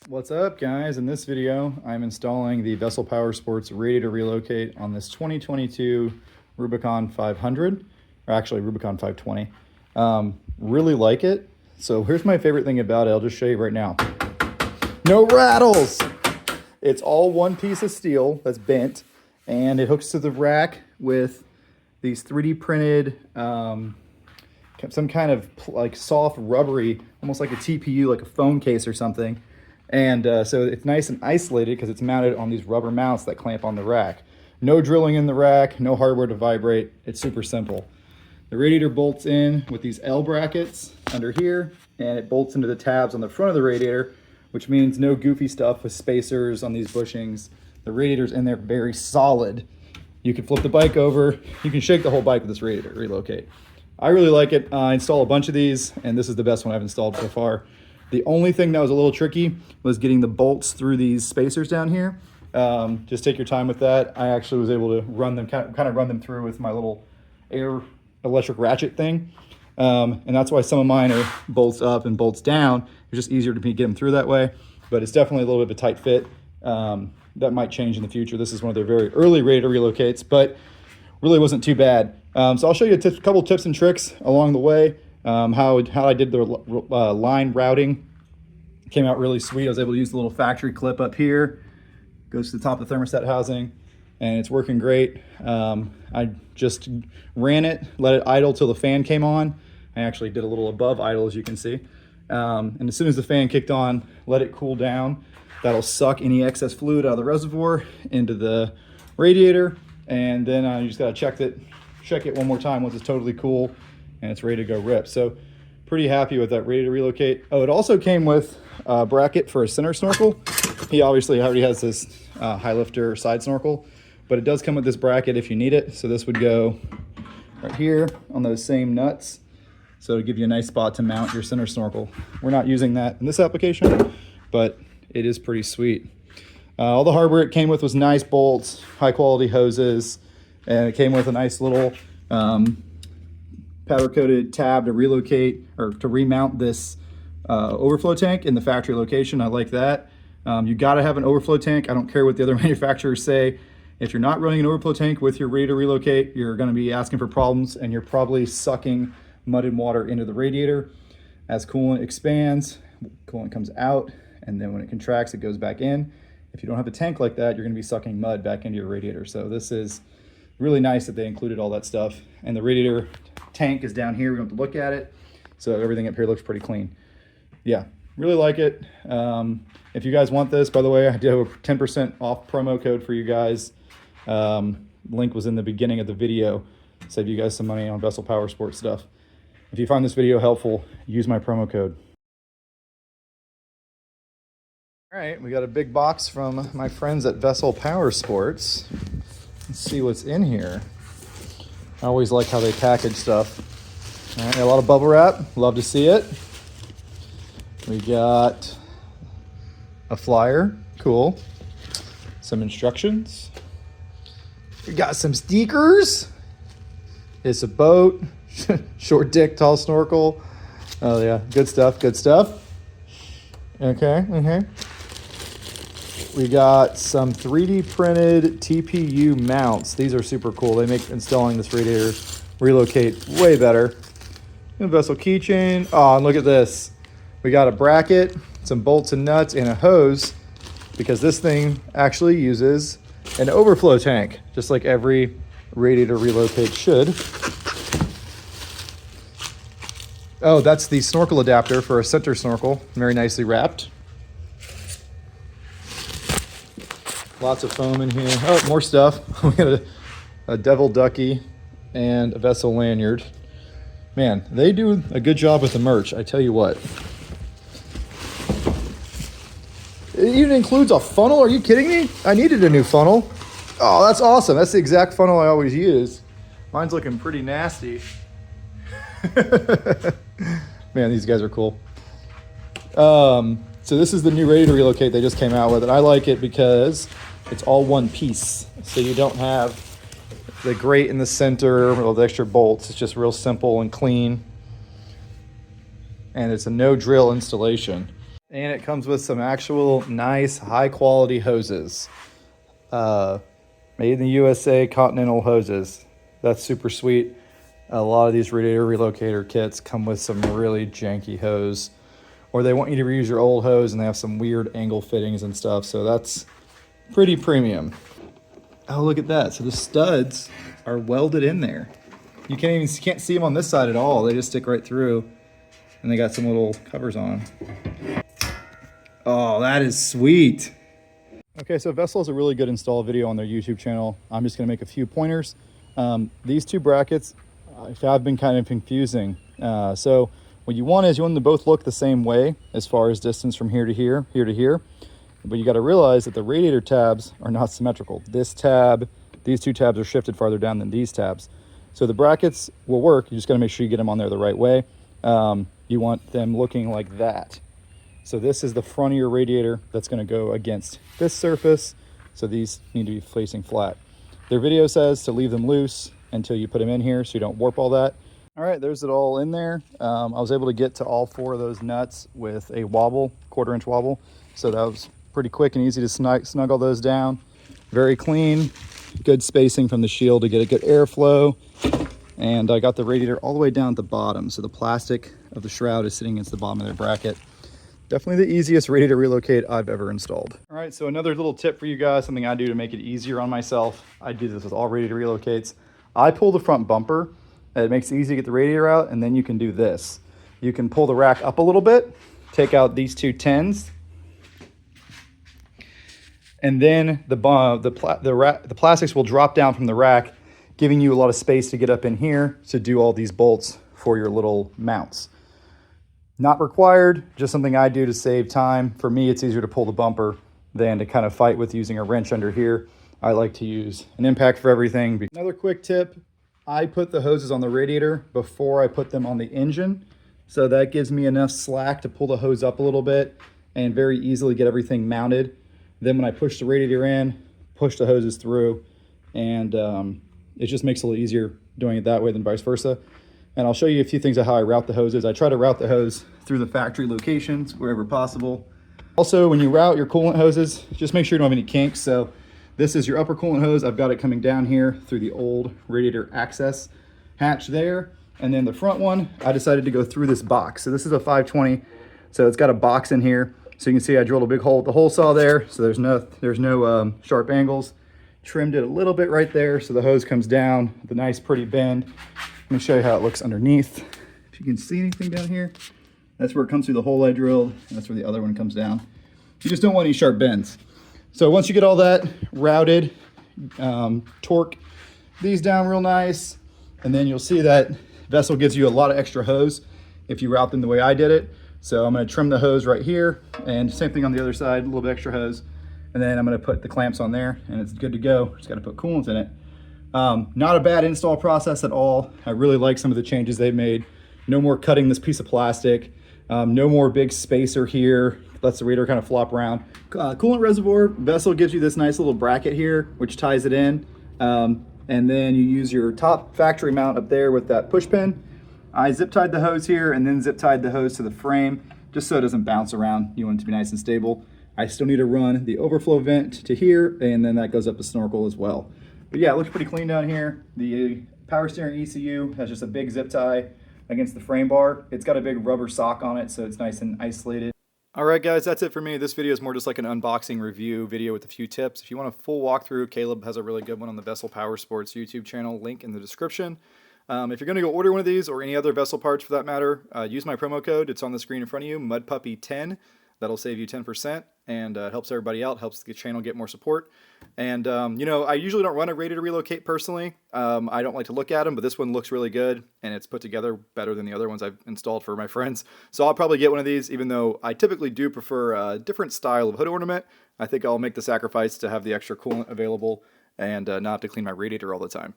What's up, guys? In this video, I'm installing the Vessel Power Sports Radiator Relocate on this 2022 Rubicon 500, or actually Rubicon 520. Really like it. So here's my favorite thing about it. I'll just show you right now. No rattles! It's all one piece of steel that's bent, and it hooks to the rack with these 3D printed, some kind of like soft rubbery, almost like a TPU, like a phone case or something. And so it's nice and isolated because it's mounted on these rubber mounts that clamp on the rack. No drilling in the rack, no hardware to vibrate. It's super simple. The radiator bolts in with these L brackets under here, and it bolts into the tabs on the front of the radiator, which means no goofy stuff with spacers on these bushings. The radiator's in there very solid. You can flip the bike over. You can shake the whole bike with this radiator relocate. I really like it. I install a bunch of these, and this is the best one I've installed so far. The only thing that was a little tricky was getting the bolts through these spacers down here. Just take your time with that. I actually was able to run them, kind of run them through with my little air electric ratchet thing. And that's why some of mine are bolts up and bolts down. It's just easier to get them through that way, but it's definitely a little bit of a tight fit. That might change in the future. This is one of their very early radiator relocates, but really wasn't too bad. So I'll show you a couple tips and tricks along the way. How I did the line routing. Came out really sweet. I was able to use the little factory clip up here, goes to the top of the thermostat housing, and it's working great. I just ran it, let it idle till the fan came on. I actually did a little above idle, as you can see. And as soon as the fan kicked on, let it cool down. That'll suck any excess fluid out of the reservoir into the radiator, and then you just gotta check it one more time once it's totally cool and it's ready to go rip. So pretty happy with that radiator relocate. Oh, it also came with a bracket for a center snorkel. He obviously already has this high lifter side snorkel, but it does come with this bracket if you need it. So this would go right here on those same nuts. So it'll give you a nice spot to mount your center snorkel. We're not using that in this application, but it is pretty sweet. All the hardware it came with was nice bolts, high quality hoses, and it came with a nice little powder coated tab to relocate or to remount this overflow tank in the factory location. I like that. You gotta have an overflow tank. I don't care what the other manufacturers say. If you're not running an overflow tank with your radiator relocate, you're gonna be asking for problems, and you're probably sucking mud and water into the radiator. As coolant expands, coolant comes out, and then when it contracts, it goes back in. If you don't have a tank like that, you're gonna be sucking mud back into your radiator. So this is really nice that they included all that stuff. And the radiator tank is down here. We don't have to look at it. So everything up here looks pretty clean. Yeah, really like it. If you guys want this, by the way, I do have a 10% off promo code for you guys. Link was in the beginning of the video. Save you guys some money on Vessel Power Sports stuff. If you find this video helpful, use my promo code. All right, we got a big box from my friends at Vessel Power Sports. Let's see what's in here. I always like how they package stuff. All right, a lot of bubble wrap. Love to see it. We got a flyer. Cool. Some instructions. We got some stickers. It's a boat. Short dick, tall snorkel. Oh yeah, good stuff, good stuff. Okay, okay. We got some 3D printed TPU mounts. These are super cool. They make installing this radiator relocate way better. A Vessel keychain. Oh, and look at this. We got a bracket, some bolts and nuts, and a hose, because this thing actually uses an overflow tank, just like every radiator relocate should. Oh, that's the snorkel adapter for a center snorkel. Very nicely wrapped. Lots of foam in here. Oh, more stuff. We got a devil ducky and a Vessel lanyard. Man, they do a good job with the merch, I tell you what. It even includes a funnel. Are you kidding me? I needed a new funnel. Oh, that's awesome. That's the exact funnel I always use. Mine's looking pretty nasty. Man, these guys are cool. So this is the new radiator relocate they just came out with, and I like it because it's all one piece. So you don't have the grate in the center with all the extra bolts. It's just real simple and clean. And it's a no drill installation. And it comes with some actual nice high quality hoses. Made in the USA Continental hoses. That's super sweet. A lot of these radiator relocator kits come with some really janky hose, or they want you to reuse your old hose and they have some weird angle fittings and stuff. So that's pretty premium. Oh, look at that. So the studs are welded in there. You can't see them on this side at all. They just stick right through, and they got some little covers on them. Oh, that is sweet. Okay, so Vessel has a really good install video on their YouTube channel. I'm just gonna make a few pointers. These two brackets have been kind of confusing. So what you want is you want them to both look the same way as far as distance from here to here, here to here. But you gotta realize that the radiator tabs are not symmetrical. This tab, these two tabs are shifted farther down than these tabs. So the brackets will work, you just gotta make sure you get them on there the right way. You want them looking like that. So this is the front of your radiator that's gonna go against this surface. So these need to be facing flat. Their video says to leave them loose until you put them in here so you don't warp all that. All right, there's it all in there. I was able to get to all 4 of those nuts with a wobble, 1/4 inch wobble. So that was pretty quick and easy to snug all those down. Very clean, good spacing from the shield to get a good airflow. And I got the radiator all the way down at the bottom. So the plastic of the shroud is sitting against the bottom of their bracket. Definitely the easiest radiator relocate I've ever installed. All right, so another little tip for you guys, something I do to make it easier on myself. I do this with all radiator relocates. I pull the front bumper. It makes it easy to get the radiator out, and then you can do this. You can pull the rack up a little bit, take out these 2 10s, and then the plastics will drop down from the rack, giving you a lot of space to get up in here to do all these bolts for your little mounts. Not required, just something I do to save time. For me, it's easier to pull the bumper than to kind of fight with using a wrench under here. I like to use an impact for everything. Another quick tip, I put the hoses on the radiator before I put them on the engine. So that gives me enough slack to pull the hose up a little bit and very easily get everything mounted. Then when I push the radiator in, push the hoses through, and it just makes it a little easier doing it that way than vice versa. And I'll show you a few things of how I route the hoses. I try to route the hose through the factory locations wherever possible. Also, when you route your coolant hoses, just make sure you don't have any kinks. So this is your upper coolant hose. I've got it coming down here through the old radiator access hatch there. And then the front one, I decided to go through this box. So this is a 520. So it's got a box in here. So you can see I drilled a big hole with the hole saw there. So there's no sharp angles. Trimmed it a little bit right there. So the hose comes down with a nice pretty bend. Let me show you how it looks underneath. If you can see anything down here, that's where it comes through the hole I drilled. And that's where the other one comes down. You just don't want any sharp bends. So once you get all that routed, torque these down real nice. And then you'll see that Vessel gives you a lot of extra hose if you route them the way I did it. So I'm gonna trim the hose right here, and same thing on the other side, a little bit extra hose. And then I'm gonna put the clamps on there and it's good to go. Just gotta put coolant in it. Not a bad install process at all. I really like some of the changes they've made. No more cutting this piece of plastic. No more big spacer here. Lets the radiator kind of flop around. Coolant reservoir, Vessel gives you this nice little bracket here, which ties it in. And then you use your top factory mount up there with that push pin. I zip tied the hose here and then zip tied the hose to the frame just so it doesn't bounce around. You want it to be nice and stable. I still need to run the overflow vent to here, and then that goes up the snorkel as well. But yeah, it looks pretty clean down here. The power steering ECU has just a big zip tie against the frame bar. It's got a big rubber sock on it, so it's nice and isolated. All right, guys, that's it for me. This video is more just like an unboxing review video with a few tips. If you want a full walkthrough, Caleb has a really good one on the Vessel Power Sports YouTube channel, link in the description. If you're going to go order one of these or any other Vessel parts for that matter, use my promo code. It's on the screen in front of you, MudPuppy10. That'll save you 10%, and it helps everybody out, helps the channel get more support. And, you know, I usually don't run a radiator relocate personally. I don't like to look at them, but this one looks really good, and it's put together better than the other ones I've installed for my friends. So I'll probably get one of these, even though I typically do prefer a different style of hood ornament. I think I'll make the sacrifice to have the extra coolant available and not have to clean my radiator all the time.